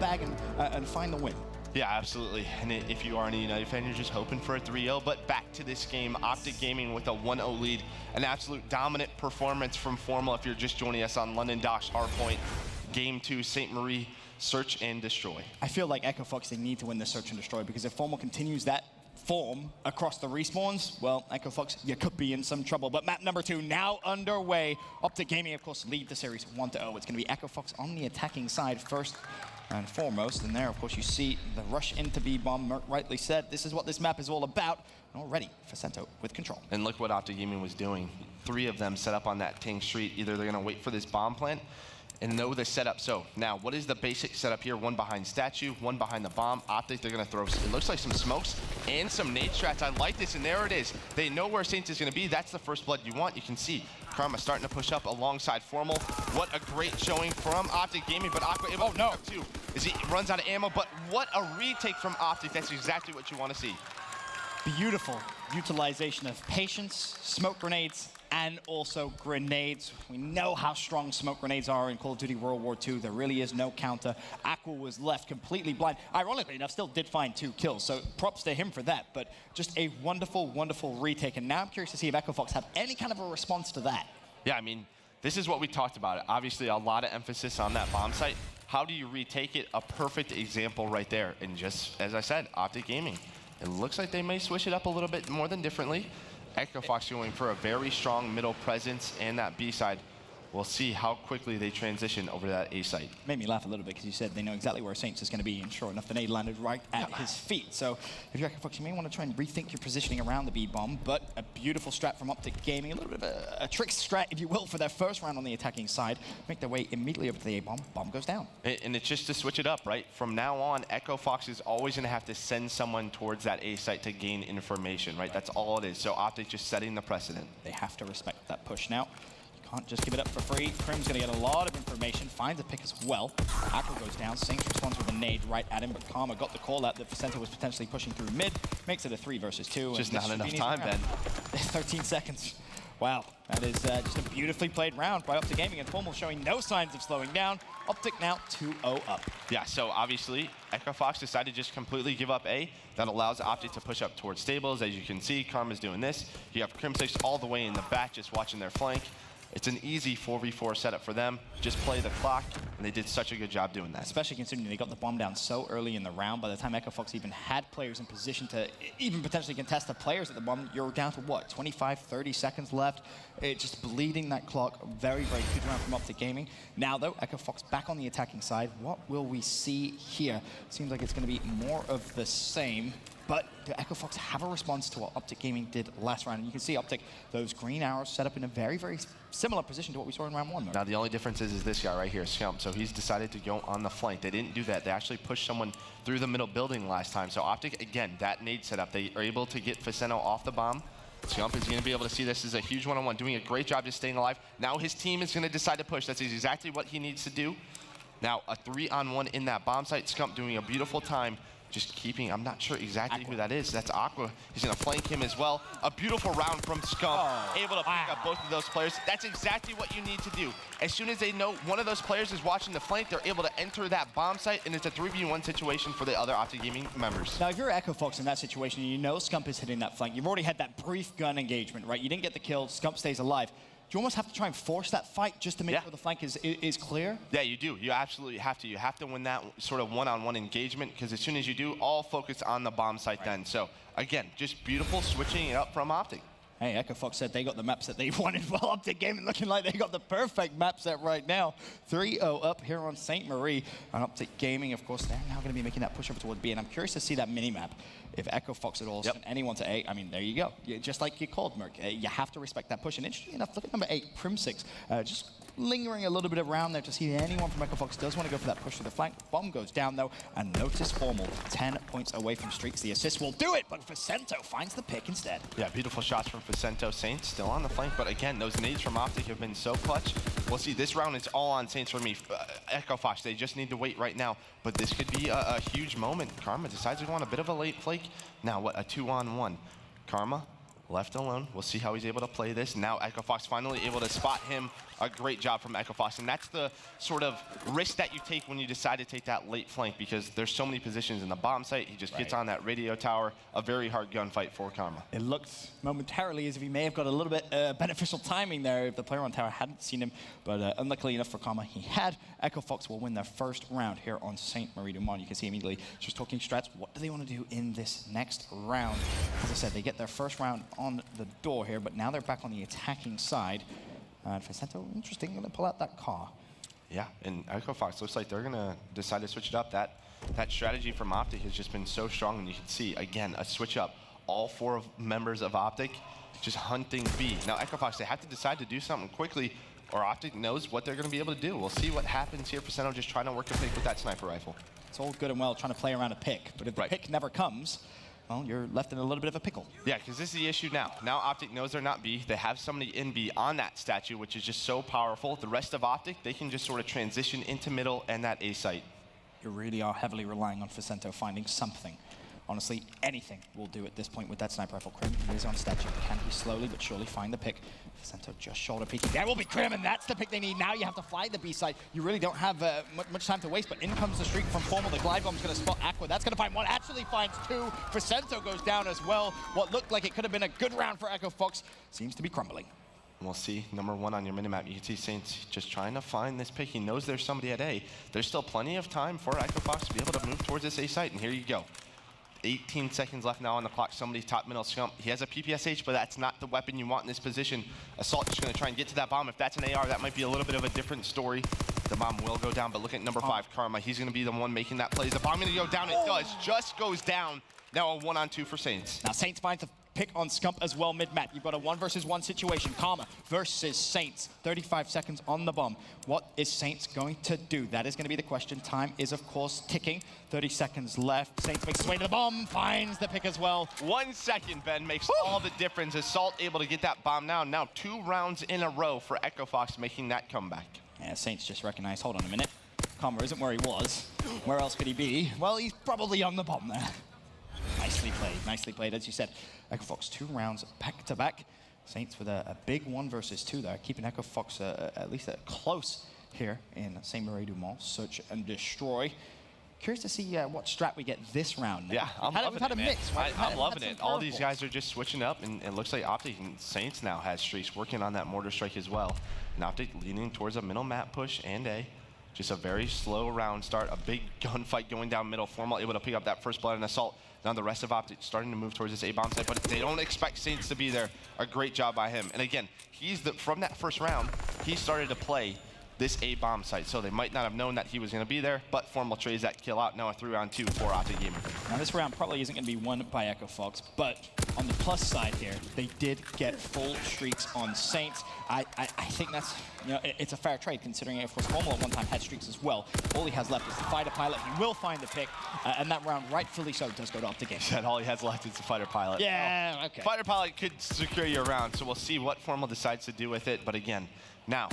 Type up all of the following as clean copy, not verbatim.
bag and find the win. Yeah, absolutely. And if you are a United fan, you're just hoping for a 3-0. But back to this game, Optic Gaming with a 1-0 lead. An absolute dominant performance from Formal if you're just joining us on London Docks Hardpoint. Game 2, St. Marie, Search and Destroy. I feel like Echo Fox, they need to win the Search and Destroy, because if Formal continues that form across the respawns, well, Echo Fox, you could be in some trouble. But map number 2 now underway. Optic Gaming, of course, lead the series 1-0. It's going to be Echo Fox on the attacking side first and foremost. And there, of course, you see the rush into B-bomb. Merc rightly said, this is what this map is all about. And already, Facento with control. And look what Optic Gaming was doing. 3 of them set up on that Ting Street. Either they're going to wait for this bomb plant and know the setup. So now, what is the basic setup here? 1 behind statue, 1 behind the bomb. Optic, they're going to throw, it looks like some smokes and some nade strats. I like this, and there it is. They know where Saints is going to be. That's the first blood you want. You can see Karma starting to push up alongside Formal. What a great showing from Optic Gaming, but Aqua able to pick up too as he runs out of ammo. But what a retake from Optic. That's exactly what you want to see. Beautiful utilization of patience, smoke grenades, and also grenades. We know how strong smoke grenades are in Call of Duty World War II. There really is no counter. Aqua was left completely blind. Ironically enough, still did find 2 kills, so props to him for that. But just a wonderful, wonderful retake. And now I'm curious to see if Echo Fox have any kind of a response to that. Yeah, I mean, this is what we talked about. Obviously, a lot of emphasis on that bomb site. How do you retake it? A perfect example right there. And just as I said, Optic Gaming. It looks like they may switch it up a little bit more than differently. Echo Fox going for a very strong middle presence and that B side. We'll see how quickly they transition over to that A site. Made me laugh a little bit because you said they know exactly where Saints is going to be, and sure enough, the nade landed right at his feet. So if you're Echo Fox, you may want to try and rethink your positioning around the B-bomb, but a beautiful strat from Optic Gaming, a little bit of a trick strat, if you will, for their first round on the attacking side. Make their way immediately over to the A-bomb. Bomb goes down. And it's just to switch it up, right? From now on, Echo Fox is always going to have to send someone towards that A site to gain information, right? That's all it is. So Optic just setting the precedent. They have to respect that push now. Can't just give it up for free. Crim's going to get a lot of information, finds a pick as well. Aqua goes down, Saints responds with a nade right at him, but Karma got the call out that Facento was potentially pushing through mid, makes it a 3 versus 2. Just not enough time, Ben. 13 seconds. Wow, that is just a beautifully played round by Optic Gaming, and Formal showing no signs of slowing down. Optic now 2-0 up. Yeah, so obviously, Echo Fox decided to just completely give up A. That allows Optic to push up towards stables. As you can see, Karma's doing this. You have Crim6 all the way in the back, just watching their flank. It's an easy 4v4 setup for them. Just play the clock, and they did such a good job doing that. Especially considering they got the bomb down so early in the round. By the time Echo Fox even had players in position to even potentially contest the players at the bomb, you're down to what, 25, 30 seconds left? It's just bleeding that clock. Very, very good round from Optic Gaming. Now, though, Echo Fox back on the attacking side. What will we see here? Seems like it's going to be more of the same. But do Echo Fox have a response to what Optic Gaming did last round? And you can see Optic, those green arrows set up in a very, very similar position to what we saw in round 1. Now the only difference is this guy right here, Scump. So he's decided to go on the flank. They didn't do that. They actually pushed someone through the middle building last time. So Optic, again, that nade setup, they are able to get Facento off the bomb. Scump is going to be able to see this as a huge one-on-one, doing a great job just staying alive. Now his team is going to decide to push. That's exactly what he needs to do. Now a 3-on-1 in that bomb site. Scump doing a beautiful time. Just keeping, I'm not sure exactly who that is. That's Aqua. He's going to flank him as well. A beautiful round from Scump, able to pick up both of those players. That's exactly what you need to do. As soon as they know one of those players is watching the flank, they're able to enter that bomb site, and it's a 3v1 situation for the other Optic Gaming members. Now, if you're Echo Fox in that situation, and you know Scump is hitting that flank, you've already had that brief gun engagement, right? You didn't get the kill, Scump stays alive. Do you almost have to try and force that fight just to make sure the flank is clear? Yeah, you do. You absolutely have to. You have to win that sort of one-on-one engagement, because as soon as you do, all focus on the bomb site then. So, again, just beautiful switching it up from Optic. Hey, Echo Fox said they got the map set they wanted. Well, Optic Gaming looking like they got the perfect map set right now. 3-0 up here on St. Marie. And Optic Gaming, of course, they're now going to be making that push over toward B. And I'm curious to see that mini-map. If Echo Fox at all sent anyone to A, I mean, there you go. Just like you called, Merc. You have to respect that push. And interestingly enough, look at number 8, Crim6. Just lingering a little bit around there to see if anyone from Echo Fox does want to go for that push to the flank. Bomb goes down, though, and notice Formal 10 points away from streaks. The assist will do it, but Facento finds the pick instead. Yeah, beautiful shots from Facento. Saints still on the flank, but again, those nades from Optic have been so clutch. We'll see, this round is all on Saints for me. Echo Fox, they just need to wait right now, but this could be a huge moment. Karma decides to go on a bit of a late flake. Now, what, a 2-on-1. Karma left alone. We'll see how he's able to play this. Now Echo Fox finally able to spot him. A great job from Echo Fox. And that's the sort of risk that you take when you decide to take that late flank, because there's so many positions in the bomb site. He just gets on that radio tower. A very hard gunfight for Karma. It looked momentarily as if he may have got a little bit beneficial timing there if the player on tower hadn't seen him. But unluckily enough for Karma, he had. Echo Fox will win their first round here on Saint Marie du Mont. You can see immediately just talking strats. What do they want to do in this next round? As I said, they get their first round on the door here, but now they're back on the attacking side. And Vicento, interesting, going to pull out that car. Yeah, and Echo Fox looks like they're going to decide to switch it up. That strategy from Optic has just been so strong, and you can see, again, a switch up. All 4 members of Optic just hunting B. Now, Echo Fox, they have to decide to do something quickly, or Optic knows what they're going to be able to do. We'll see what happens here. Vicento just trying to work a pick with that sniper rifle. It's all good and well trying to play around a pick, but if the pick never comes, well, you're left in a little bit of a pickle. Yeah, because this is the issue now. Now Optic knows they're not B. They have somebody in B on that statue, which is just so powerful. The rest of Optic, they can just sort of transition into middle and that A site. You really are heavily relying on Vicento finding something. Honestly, anything will do at this point with that sniper rifle. Krim is on statue. Can he slowly but surely find the pick? Vicento just shoulder peeking. That will be Krim, and that's the pick they need. Now you have to fly the B side. You really don't have much time to waste, but in comes the streak from Formal. The glide bomb's going to spot Aqua. That's going to find one. Actually finds 2. Vicento goes down as well. What looked like it could have been a good round for Echo Fox seems to be crumbling. We'll see number 1 on your minimap. You can see Saints just trying to find this pick. He knows there's somebody at A. There's still plenty of time for Echo Fox to be able to move towards this A site, and here you go. 18 seconds left now on the clock. Somebody's top middle scump. He has a PPSH, but that's not the weapon you want in this position. Assault just going to try and get to that bomb. If that's an AR, that might be a little bit of a different story. The bomb will go down, but look at number 5, Karma. He's going to be the one making that play. Is the bomb going to go down? It does. Just goes down. Now a 1-on-2 for Saints. Now Saints finds the pick on Scump as well mid-map. You've got a 1 versus 1 situation. Karma versus Saints. 35 seconds on the bomb. What is Saints going to do? That is going to be the question. Time is, of course, ticking. 30 seconds left. Saints makes his way to the bomb, finds the pick as well. 1 second, Ben, makes all the difference. Assault able to get that bomb now. Now 2 rounds in a row for Echo Fox making that comeback. Yeah, Saints just recognized, hold on a minute. Karma isn't where he was. Where else could he be? Well, he's probably on the bomb there. Nicely played, as you said. Echo Fox 2 rounds back-to-back. Saints with a big 1 versus 2 there, keeping Echo Fox at least close here in Saint Marie du Mont. Search and destroy. Curious to see what strat we get this round. Yeah, I'm loving it, man. I'm loving it. All these curveballs. guys are just switching up, and it looks like Optic and Saints now has streaks working on that mortar strike as well. And Optic leaning towards a middle map push and A. Just a very slow round start, a big gunfight going down middle. Formal able to pick up that first blood and Assault. Now the rest of Optic starting to move towards this A-bomb site, but they don't expect Saints to be there. A great job by him. And again, from that first round, he started to play this A-bomb site, so they might not have known that he was going to be there, but Formal trades that kill out. Now a 3-on-2 for Optic Gaming. Now this round probably isn't going to be won by Echo Fox, but on the plus side here, they did get full streaks on Saints. I think that's, it's a fair trade considering, of course, Formal at one time had streaks as well. All he has left is the fighter pilot. He will find the pick, and that round, rightfully so, does go to Optic Gaming. Said all he has left is the fighter pilot. Yeah, well, okay. Fighter pilot could secure you around, so we'll see what Formal decides to do with it. But again, now,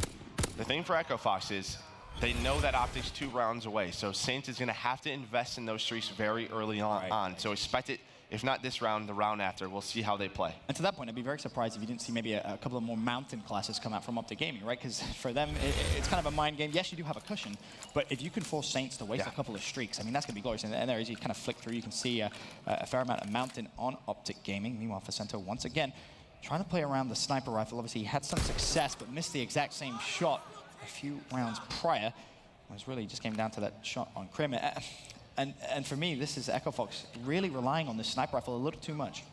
the thing for Echo Fox is they know that Optic's 2 rounds away, so Saints is going to have to invest in those streaks very early on. So expect it, if not this round, the round after. We'll see how they play. And to that point, I'd be very surprised if you didn't see maybe a couple of more mountain classes come out from Optic Gaming, right? Because for them, it's kind of a mind game. Yes, you do have a cushion, but if you can force Saints to waste a couple of streaks, I mean, that's going to be glorious. And there, as you kind of flick through, you can see a fair amount of mountain on Optic Gaming. Meanwhile, Vicento, once again, trying to play around the sniper rifle. Obviously, he had some success, but missed the exact same shot a few rounds prior. It was really just came down to that shot on Krim. And for me, this is Echo Fox really relying on the sniper rifle a little too much.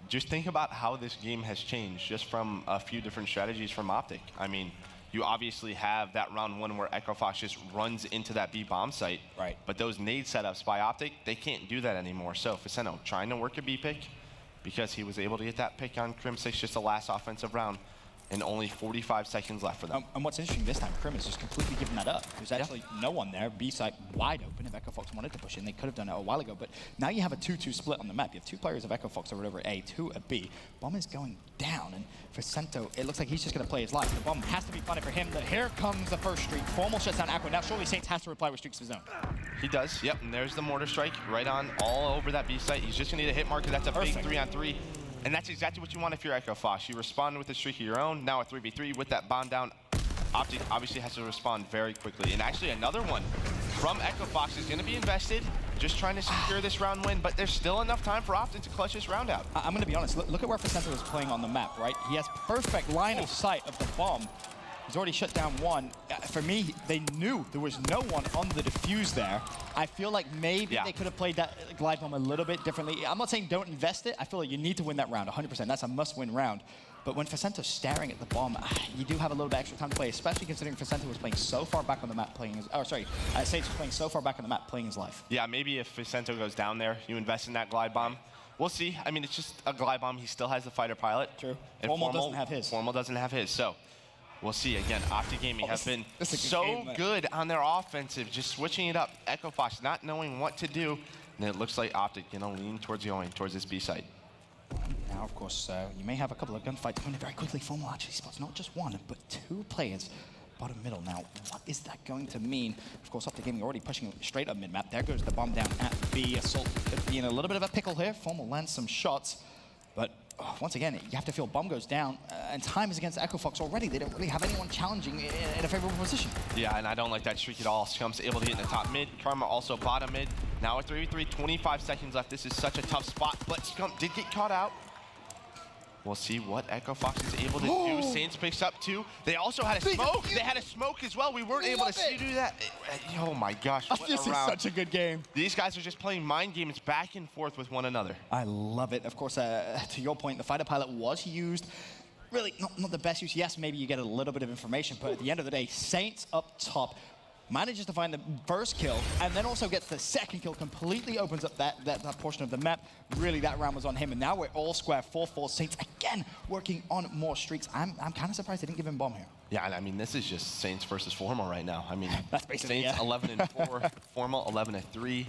Just think about how this game has changed just from a few different strategies from Optic. I mean, you obviously have that round 1 where Echo Fox just runs into that B bomb site. Right. But those nade setups by Optic, they can't do that anymore. So Vicento trying to work a B pick because he was able to get that pick on Krim 6, just the last offensive round. And only 45 seconds left for them. And what's interesting this time, Krim is just completely giving that up. There's actually no one there. B side wide open. If Echo Fox wanted to push in, they could have done it a while ago. But now you have a 2-2 split on the map. You have 2 players of Echo Fox over at A, 2 at B. Bomb is going down, and Vicento, it looks like he's just going to play his life. The bomb has to be funny for him. But here comes the first streak. Formal shuts down Aqua. Now surely Saints has to reply with streaks of his own. He does. Yep. And there's the mortar strike right on all over that B site. He's just going to need a hit marker. That's a big 3-on-3. And that's exactly what you want if you're Echo Fox. You respond with a streak of your own. Now a 3v3 with that bomb down. Optic obviously has to respond very quickly. And actually another one from Echo Fox is going to be invested, just trying to secure this round win, but there's still enough time for Optic to clutch this round out. I'm going to be honest. Look at where Facento is playing on the map, right? He has perfect line of sight of the bomb. He's already shut down one. For me, they knew there was no one on the defuse there. I feel like maybe they could have played that glide bomb a little bit differently. I'm not saying don't invest it. I feel like you need to win that round 100%. That's a must-win round. But when Facento's staring at the bomb, you do have a little bit extra time to play, especially considering Facento was playing so far back on the map playing his... Oh, sorry. Saints was playing so far back on the map playing his life. Yeah, maybe if Facento goes down there, you invest in that glide bomb. We'll see. I mean, it's just a glide bomb. He still has the fighter pilot. True. And Formal doesn't have his. Formal doesn't have his. So we'll see. Again, Optic Gaming have been so game, good on their offensive, just switching it up. Echo Fox not knowing what to do. And it looks like Optic, lean towards this B site. Now, of course, you may have a couple of gunfights going very quickly. Formal actually spots not just one, but two players bottom middle. Now, what is that going to mean? Of course, Optic Gaming already pushing straight up mid-map. There goes the bomb down at B. Assault could be in a little bit of a pickle here. Formal lands some shots, but once again, you have to feel bomb goes down, and time is against Echo Fox already. They don't really have anyone challenging in a favorable position. Yeah, and I don't like that streak at all. Scump's able to get in the top mid. Karma also bottom mid. Now a 3v3, 25 seconds left. This is such a tough spot, but Scump did get caught out. We'll see what Echo Fox is able to do. Saints picks up two. They also had a smoke. They had a smoke as well. We weren't able to see do that. Oh my gosh, what This a round. is such a good game. These guys are just playing mind games back and forth with one another. I love it. Of course, to your point, the fighter pilot was used. Really, not the best use. Yes, maybe you get a little bit of information, but at the end of the day, Saints up top manages to find the first kill, and then also gets the second kill, completely opens up that portion of the map. Really, that round was on him, and now we're all square, 4-4. Saints, again, working on more streaks. I'm kind of surprised they didn't give him bomb here. Yeah, and I mean, this is just Saints versus Formal right now. I mean, that's basically, Saints 11-4, Formal 11-3.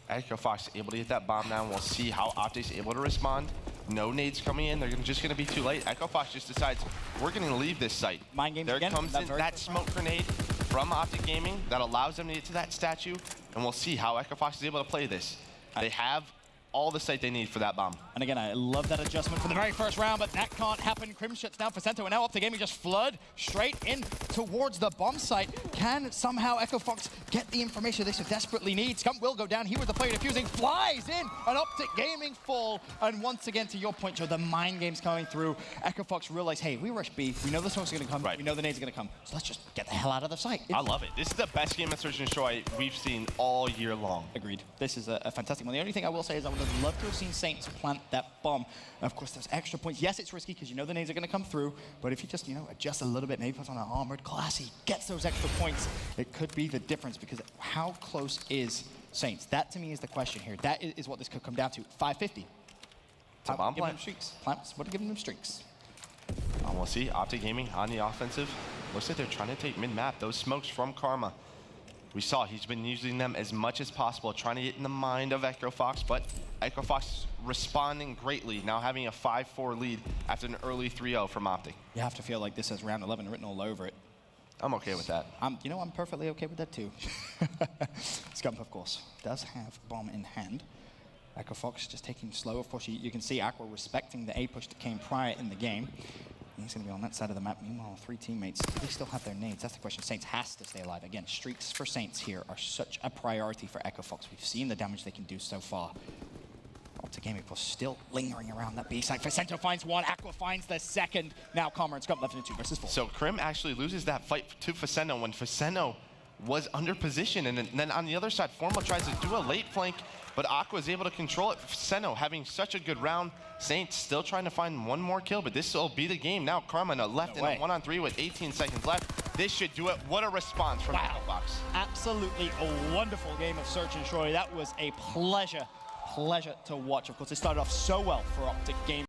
Echo Fox able to get that bomb down. We'll see how Optic's able to respond. No nades coming in. They're just going to be too late. Echo Fox just decides, we're going to leave this site. Mind games there again. comes in that smoke grenade from Optic Gaming that allows them to get to that statue, and we'll see how Echo Fox is able to play this. They have all the sight they need for that bomb. And again, I love that adjustment for the very first round, but that can't happen. Crim shuts down Facento, and now Optic Gaming just flood straight in towards the bomb site. Can somehow Echo Fox get the information they so desperately need? Scump will go down. He was the player defusing, flies in, and Optic Gaming fall. And once again, to your point, Joe, the mind game's coming through. Echo Fox realize, hey, we rush B. We know the smoke's going to come. Right. We know the nades are going to come. So let's just get the hell out of the site. I love it. This is the best game of Search and Destroy we've seen all year long. Agreed. This is a fantastic one. The only thing I will say is I would have loved to have seen Saints plant that bomb. And of course, those extra points. Yes, it's risky because you know the nades are going to come through, but if you just, adjust a little bit, maybe put on an armored class, he gets those extra points, it could be the difference, because how close is Saints? That, to me, is the question here. That is what this could come down to. 550. To bomb giving plant. them streaks. Plants, what are giving them streaks? We'll see. Optic Gaming on the offensive. Looks like they're trying to take mid-map. Those smokes from Karma. We saw he's been using them as much as possible, trying to get in the mind of Echo Fox, but Echo Fox responding greatly, now having a 5-4 lead after an early 3-0 from Optic. You have to feel like this has round 11 written all over it. I'm okay with that. I'm perfectly okay with that too. Scump, of course, does have bomb in hand. Echo Fox just taking slow. Of course, you can see Aqua respecting the A push that came prior in the game. He's going to be on that side of the map. Meanwhile, three teammates, they still have their nades. That's the question. Saints has to stay alive. Again, streaks for Saints here are such a priority for Echo Fox. We've seen the damage they can do so far. Optic Gaming, of course, still lingering around that B side. Facento finds one. Aqua finds the second. Now Karma and Scump left in a 2 versus 4. So Crim actually loses that fight to Facento when Facento was under position. And then on the other side, Formal tries to do a late flank, but Aqua is able to control it. Facento having such a good round. Saints still trying to find one more kill, but this will be the game. Now Karma left in a 1-on-3 with 18 seconds left. This should do it. What a response from Echo Fox. Absolutely a wonderful game of Search and Destroy. That was a pleasure to watch. Of course, it started off so well for Optic Gaming.